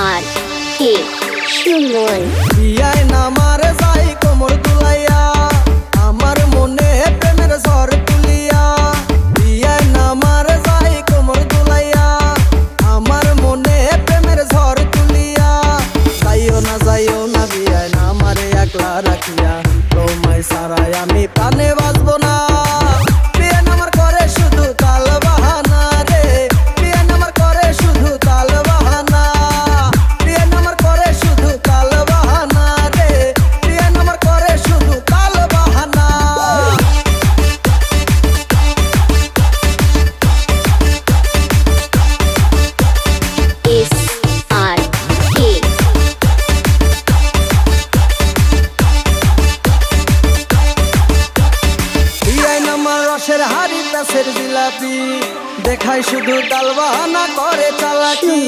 আর কে সুমন বিয়ায় নামার যাই কোমর দুলাইয়া আমার মনে প্রেমের ঝড় তুলিয়া বিয়ায় নামার যাই কোমর দুলাইয়া আমার মনে প্রেমের ঝড় তুলিয়া যাইও না বিয়ায় নামারে একলা রাখিয়া তোমায় সারাই আমি প্রাণে বাঁচবো না রসের হাড়ি প্যাসের জিলাপি দেখাই শুধু ডাল বাহানা করে চালাকি।